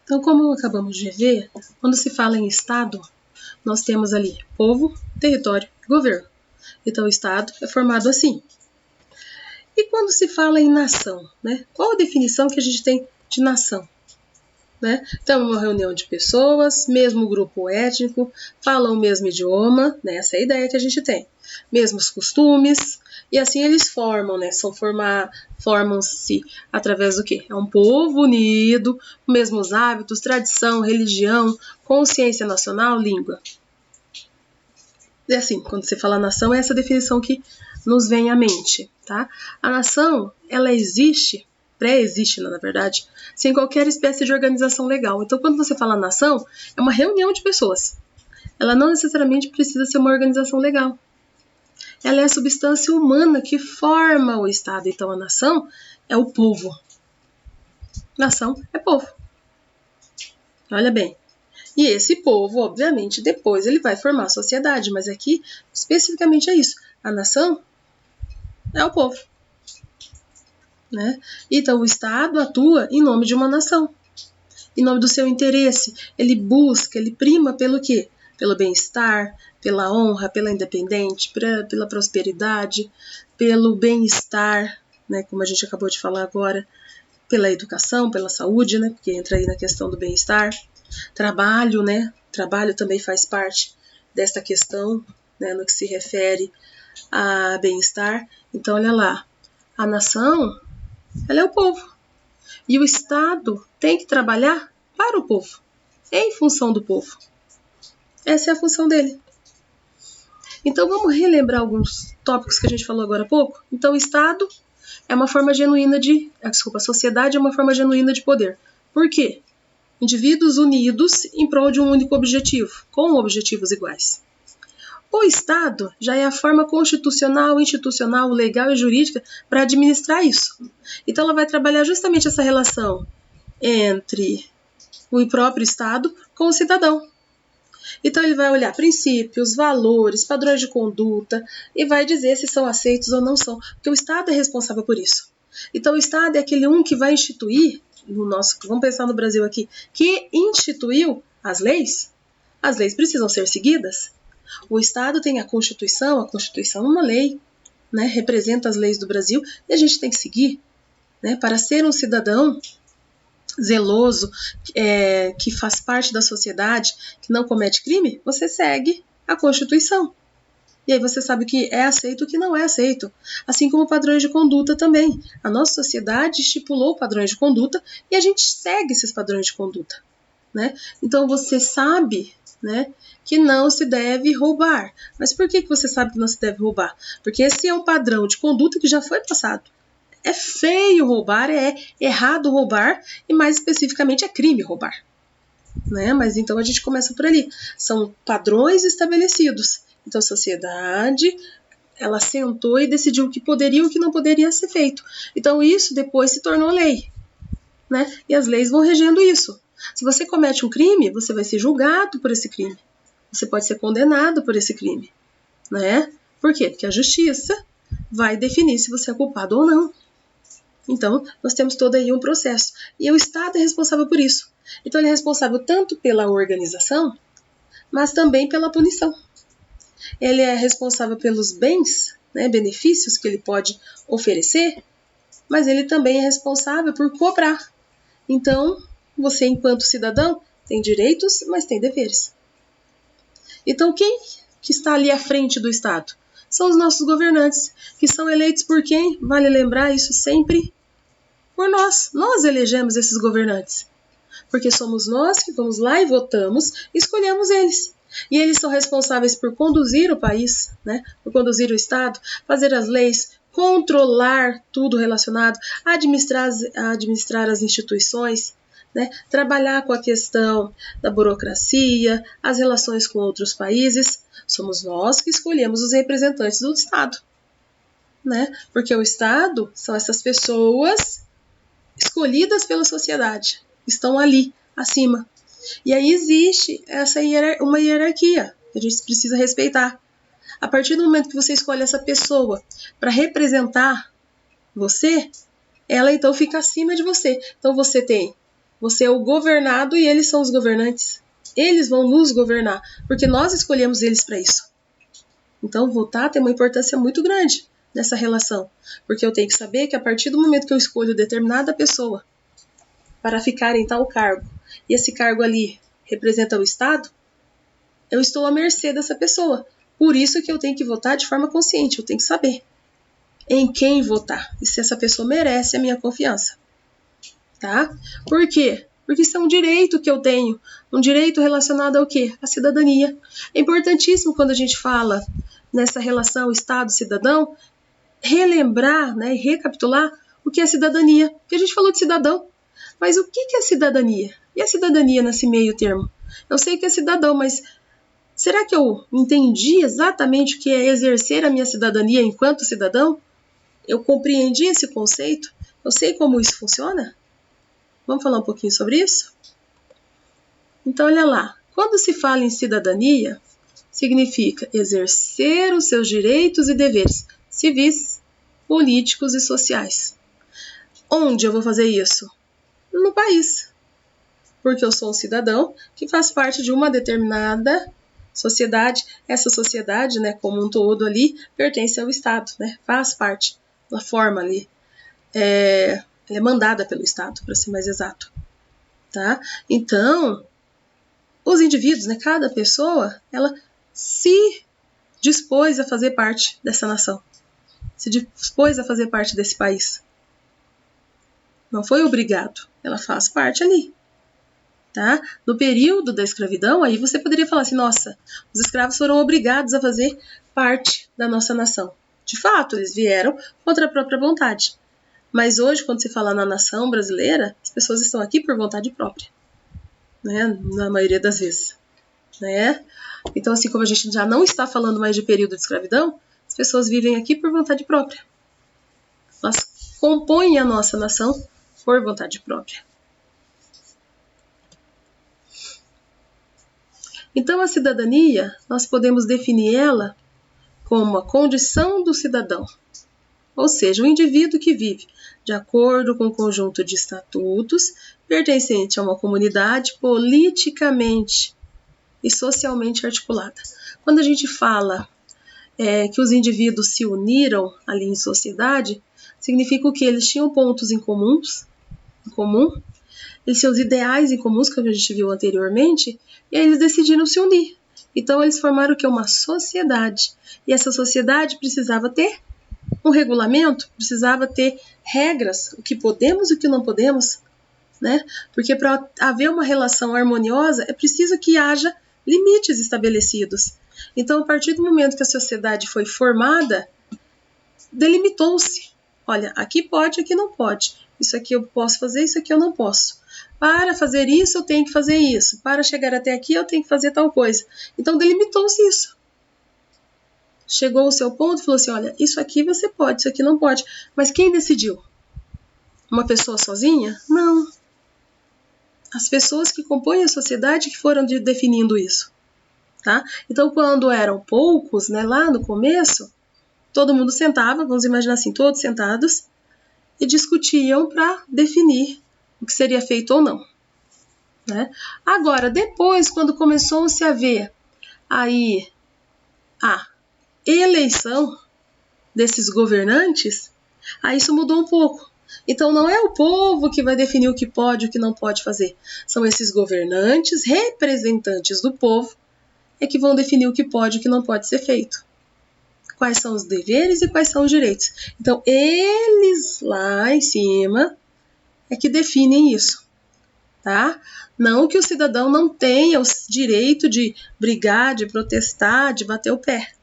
Então, como acabamos de ver, quando se fala em Estado, nós temos ali povo, território e governo. Então, o Estado é formado assim. E quando se fala em nação, né? Qual a definição que a gente tem de nação? Né? Então, uma reunião de pessoas, mesmo grupo étnico, falam o mesmo idioma, né? Essa é a ideia que a gente tem. Mesmos costumes, e assim eles formam, né? Formam-se através do quê? É um povo unido, mesmos hábitos, tradição, religião, consciência nacional, língua. E assim, quando você fala nação, é essa definição que nos vem à mente, tá? A nação, ela existe, pré-existe, na verdade, sem qualquer espécie de organização legal. Então, quando você fala nação, é uma reunião de pessoas. Ela não necessariamente precisa ser uma organização legal. Ela é a substância humana que forma o Estado. Então, a nação é o povo. Nação é povo. Olha bem. E esse povo, obviamente, depois ele vai formar a sociedade, mas aqui, especificamente é isso. A nação é o povo. Né? Então, o Estado atua em nome de uma nação, em nome do seu interesse. Ele busca, ele prima pelo quê? Pelo bem-estar, pela honra, pela independência, pela prosperidade, pelo bem-estar, né? Como a gente acabou de falar agora, pela educação, pela saúde, né? Porque entra aí na questão do bem-estar. Trabalho, né? Trabalho também faz parte desta questão, né? No que se refere a bem-estar. Então, olha lá, a nação, ela é o povo. E o Estado tem que trabalhar para o povo, em função do povo. Essa é a função dele. Então, vamos relembrar alguns tópicos que a gente falou agora há pouco? Então, o Estado é uma forma genuína de... a sociedade é uma forma genuína de poder. Por quê? Indivíduos unidos em prol de um único objetivo, com objetivos iguais. O Estado já é a forma constitucional, institucional, legal e jurídica para administrar isso. Então, ela vai trabalhar justamente essa relação entre o próprio Estado com o cidadão. Então, ele vai olhar princípios, valores, padrões de conduta e vai dizer se são aceitos ou não são, porque o Estado é responsável por isso. Então, o Estado é aquele que vai instituir, vamos pensar no Brasil aqui, que instituiu as leis. As leis precisam ser seguidas. O Estado tem a Constituição é uma lei, né, representa as leis do Brasil e a gente tem que seguir, né, para ser um cidadão zeloso, que faz parte da sociedade, que não comete crime, você segue a Constituição. E aí você sabe o que é aceito e o que não é aceito. Assim como padrões de conduta também. A nossa sociedade estipulou padrões de conduta e a gente segue esses padrões de conduta. Né? Então você sabe, né, que não se deve roubar. Mas por que você sabe que não se deve roubar? Porque esse é um padrão de conduta que já foi passado. É feio roubar, é errado roubar e mais especificamente é crime roubar. Né? Mas então a gente começa por ali. São padrões estabelecidos. Então a sociedade, ela sentou e decidiu o que poderia e o que não poderia ser feito. Então isso depois se tornou lei. Né? E as leis vão regendo isso. Se você comete um crime, você vai ser julgado por esse crime. Você pode ser condenado por esse crime. Né? Por quê? Porque a justiça vai definir se você é culpado ou não. Então, nós temos todo aí um processo. E o Estado é responsável por isso. Então, ele é responsável tanto pela organização, mas também pela punição. Ele é responsável pelos bens, né, benefícios que ele pode oferecer, mas ele também é responsável por cobrar. Então, você, enquanto cidadão, tem direitos, mas tem deveres. Então, quem que está ali à frente do Estado? São os nossos governantes, que são eleitos por quem? Vale lembrar isso sempre? Por nós. Nós elegemos esses governantes. Porque somos nós que vamos lá e votamos e escolhemos eles. E eles são responsáveis por conduzir o país, né? Por conduzir o Estado, fazer as leis, controlar tudo relacionado, administrar as instituições, né? Trabalhar com a questão da burocracia, as relações com outros países. Somos nós que escolhemos os representantes do Estado. Né? Porque o Estado são essas pessoas escolhidas pela sociedade, estão ali, acima. E aí existe uma hierarquia que a gente precisa respeitar. A partir do momento que você escolhe essa pessoa para representar você, ela então fica acima de você. Então você tem Você é o governado e eles são os governantes. Eles vão nos governar, porque nós escolhemos eles para isso. Então, votar tem uma importância muito grande nessa relação, porque eu tenho que saber que a partir do momento que eu escolho determinada pessoa para ficar em tal cargo, e esse cargo ali representa o Estado, eu estou à mercê dessa pessoa. Por isso que eu tenho que votar de forma consciente, eu tenho que saber em quem votar e se essa pessoa merece a minha confiança. Tá? Por quê? Porque isso é um direito que eu tenho, um direito relacionado ao quê? À cidadania. É importantíssimo quando a gente fala nessa relação Estado-cidadão, relembrar, né, e recapitular o que é cidadania. Porque a gente falou de cidadão, mas o que é cidadania? E a cidadania nesse meio termo? Eu sei que é cidadão, mas será que eu entendi exatamente o que é exercer a minha cidadania enquanto cidadão? Eu compreendi esse conceito? Eu sei como isso funciona? Vamos falar um pouquinho sobre isso? Então, olha lá. Quando se fala em cidadania, significa exercer os seus direitos e deveres civis, políticos e sociais. Onde eu vou fazer isso? No país. Porque eu sou um cidadão que faz parte de uma determinada sociedade. Essa sociedade, né, como um todo ali, pertence ao Estado, né? Faz parte da forma ali. Ela é mandada pelo Estado, para ser mais exato. Tá? Então, os indivíduos, né, cada pessoa, ela se dispôs a fazer parte dessa nação. Se dispôs a fazer parte desse país. Não foi obrigado. Ela faz parte ali. Tá? No período da escravidão, aí você poderia falar assim, nossa, os escravos foram obrigados a fazer parte da nossa nação. De fato, eles vieram contra a própria vontade. Mas hoje, quando se fala na nação brasileira, as pessoas estão aqui por vontade própria, né? Na maioria das vezes. Né? Então, assim como a gente já não está falando mais de período de escravidão, as pessoas vivem aqui por vontade própria. Elas compõem a nossa nação por vontade própria. Então, a cidadania, nós podemos definir ela como a condição do cidadão, ou seja, o indivíduo que vive de acordo com um conjunto de estatutos pertencente a uma comunidade politicamente e socialmente articulada. Quando a gente fala que os indivíduos se uniram ali em sociedade, significa que eles tinham pontos em comum, eles tinham os ideais em comuns que a gente viu anteriormente, e aí eles decidiram se unir. Então eles formaram o que? Uma sociedade. E essa sociedade precisava ter um regulamento, precisava ter regras, o que podemos e o que não podemos, né? Porque para haver uma relação harmoniosa é preciso que haja limites estabelecidos. Então, a partir do momento que a sociedade foi formada, delimitou-se. Olha, aqui pode, aqui não pode. Isso aqui eu posso fazer, isso aqui eu não posso. Para fazer isso, eu tenho que fazer isso. Para chegar até aqui, eu tenho que fazer tal coisa. Então, delimitou-se isso. Chegou ao seu ponto e falou assim, olha, isso aqui você pode, isso aqui não pode. Mas quem decidiu? Uma pessoa sozinha? Não. As pessoas que compõem a sociedade que foram definindo isso. Tá? Então, quando eram poucos, né, lá no começo, todo mundo sentava, vamos imaginar assim, todos sentados, e discutiam para definir o que seria feito ou não. Né? Agora, depois, quando começou-se a ver aí a eleição desses governantes, aí isso mudou um pouco. Então, não é o povo que vai definir o que pode e o que não pode fazer. São esses governantes, representantes do povo, que vão definir o que pode e o que não pode ser feito. Quais são os deveres e quais são os direitos. Então, eles lá em cima é que definem isso. Tá? Não que o cidadão não tenha o direito de brigar, de protestar, de bater o pé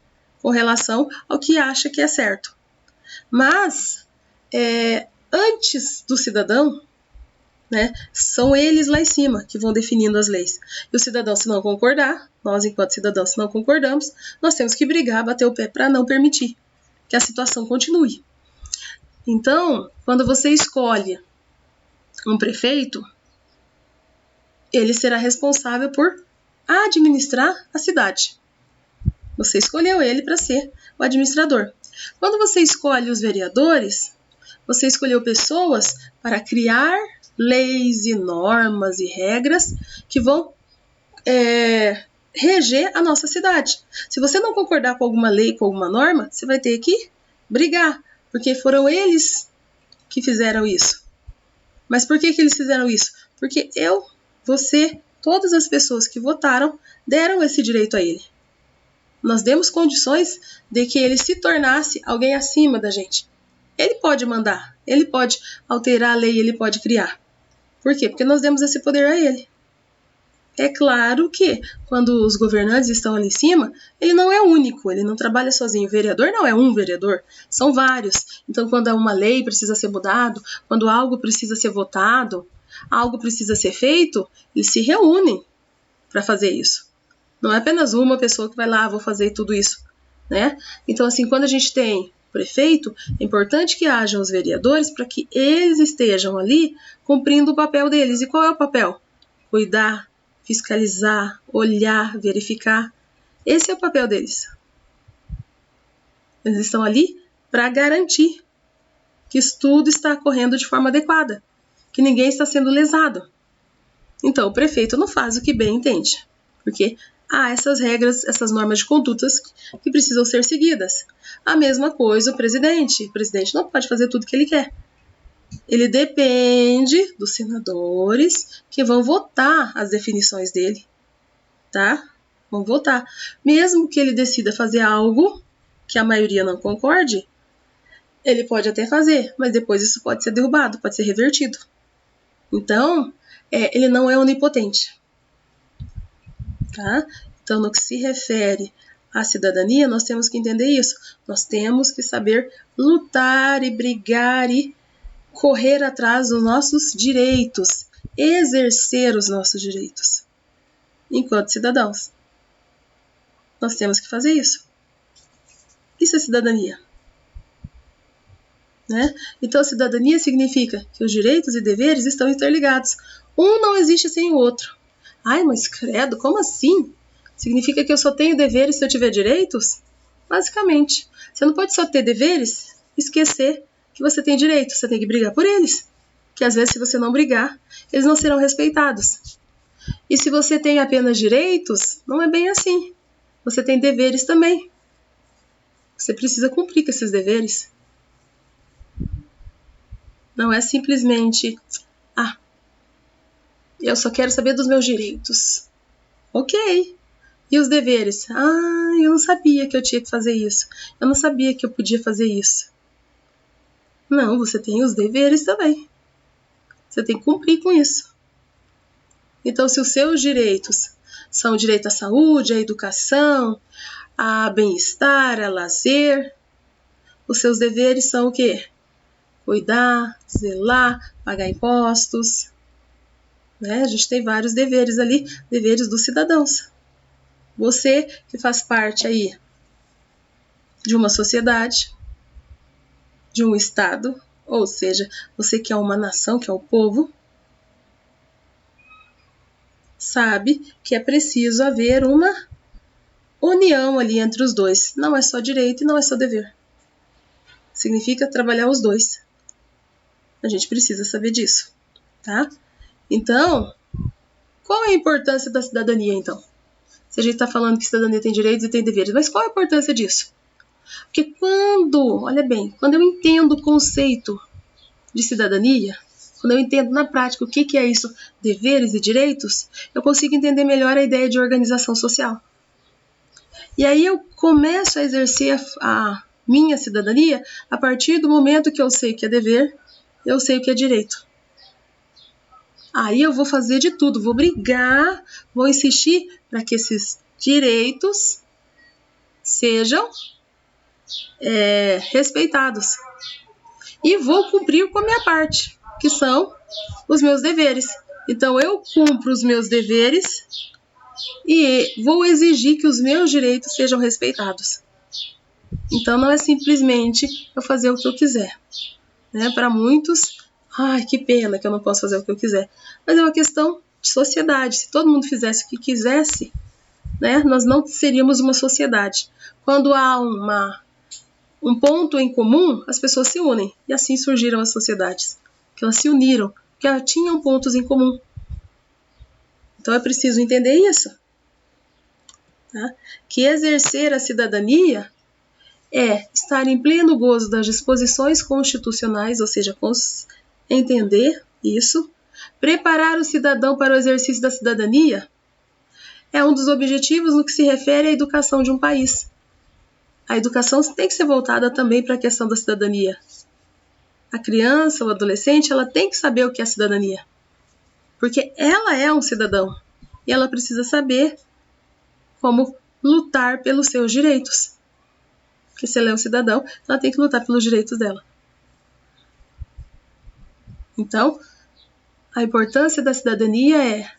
com relação ao que acha que é certo. Mas, antes do cidadão, né, são eles lá em cima que vão definindo as leis. E o cidadão, se não concordar, nós, enquanto cidadãos, se não concordamos, nós temos que brigar, bater o pé para não permitir que a situação continue. Então, quando você escolhe um prefeito, ele será responsável por administrar a cidade. Você escolheu ele para ser o administrador. Quando você escolhe os vereadores, você escolheu pessoas para criar leis e normas e regras que vão reger a nossa cidade. Se você não concordar com alguma lei, com alguma norma, você vai ter que brigar, porque foram eles que fizeram isso. Mas por que eles fizeram isso? Porque eu, você, todas as pessoas que votaram deram esse direito a ele. Nós demos condições de que ele se tornasse alguém acima da gente. Ele pode mandar, ele pode alterar a lei, ele pode criar. Por quê? Porque nós demos esse poder a ele. É claro que quando os governantes estão ali em cima, ele não é único, ele não trabalha sozinho. O vereador não é um vereador, são vários. Então, quando uma lei precisa ser mudada, quando algo precisa ser votado, algo precisa ser feito, eles se reúnem para fazer isso. Não é apenas uma pessoa que vai lá, vou fazer tudo isso, né? Então, assim, quando a gente tem prefeito, é importante que hajam os vereadores para que eles estejam ali cumprindo o papel deles. E qual é o papel? Cuidar, fiscalizar, olhar, verificar. Esse é o papel deles. Eles estão ali para garantir que tudo está correndo de forma adequada, que ninguém está sendo lesado. Então, o prefeito não faz o que bem entende, porque há essas regras, essas normas de condutas que precisam ser seguidas. A mesma coisa o presidente. O presidente não pode fazer tudo o que ele quer. Ele depende dos senadores que vão votar as definições dele, tá? Vão votar. Mesmo que ele decida fazer algo que a maioria não concorde, ele pode até fazer, mas depois isso pode ser derrubado, pode ser revertido. Então, ele não é onipotente, tá? Então, no que se refere à cidadania, nós temos que entender isso. Nós temos que saber lutar e brigar e correr atrás dos nossos direitos, exercer os nossos direitos. Enquanto cidadãos, nós temos que fazer isso. Isso é cidadania, né? Então, a cidadania significa que os direitos e deveres estão interligados. Um não existe sem o outro. Ai, mas credo, como assim? Significa que eu só tenho deveres se eu tiver direitos? Basicamente. Você não pode só ter deveres e esquecer que você tem direitos. Você tem que brigar por eles. Que às vezes, se você não brigar, eles não serão respeitados. E se você tem apenas direitos, não é bem assim. Você tem deveres também. Você precisa cumprir com esses deveres. Não é simplesmente, eu só quero saber dos meus direitos. Ok. E os deveres? Eu não sabia que eu tinha que fazer isso. Eu não sabia que eu podia fazer isso. Não, você tem os deveres também. Você tem que cumprir com isso. Então, se os seus direitos são o direito à saúde, à educação, a bem-estar, a lazer, os seus deveres são o quê? Cuidar, zelar, pagar impostos. Né? A gente tem vários deveres ali, deveres dos cidadãos. Você que faz parte aí de uma sociedade, de um estado, ou seja, você que é uma nação, que é o povo, sabe que é preciso haver uma união ali entre os dois. Não é só direito e não é só dever. Significa trabalhar os dois. A gente precisa saber disso, tá? Então, qual é a importância da cidadania, então? Se a gente está falando que cidadania tem direitos e tem deveres, mas qual é a importância disso? Porque olha bem, quando eu entendo o conceito de cidadania, quando eu entendo na prática o que é isso, deveres e direitos, eu consigo entender melhor a ideia de organização social. E aí eu começo a exercer a minha cidadania a partir do momento que eu sei o que é dever, eu sei o que é direito. Aí eu vou fazer de tudo, vou brigar, vou insistir para que esses direitos sejam respeitados. E vou cumprir com a minha parte, que são os meus deveres. Então eu cumpro os meus deveres e vou exigir que os meus direitos sejam respeitados. Então não é simplesmente eu fazer o que eu quiser. Né? Para muitos, que pena que eu não posso fazer o que eu quiser. Mas é uma questão de sociedade. Se todo mundo fizesse o que quisesse, né, nós não seríamos uma sociedade. Quando há um ponto em comum, as pessoas se unem. E assim surgiram as sociedades. Que elas se uniram, já tinham pontos em comum. Então é preciso entender isso. Tá? Que exercer a cidadania é estar em pleno gozo das disposições constitucionais, ou seja, entender isso. Preparar o cidadão para o exercício da cidadania é um dos objetivos no que se refere à educação de um país. A educação tem que ser voltada também para a questão da cidadania. A criança, o adolescente, ela tem que saber o que é cidadania. Porque ela é um cidadão. E ela precisa saber como lutar pelos seus direitos. Porque se ela é um cidadão, ela tem que lutar pelos direitos dela. Então, a importância da cidadania é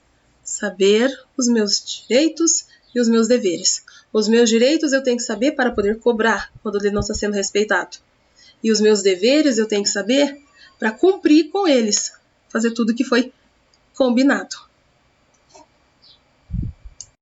saber os meus direitos e os meus deveres. Os meus direitos eu tenho que saber para poder cobrar quando ele não está sendo respeitado. E os meus deveres eu tenho que saber para cumprir com eles, fazer tudo que foi combinado.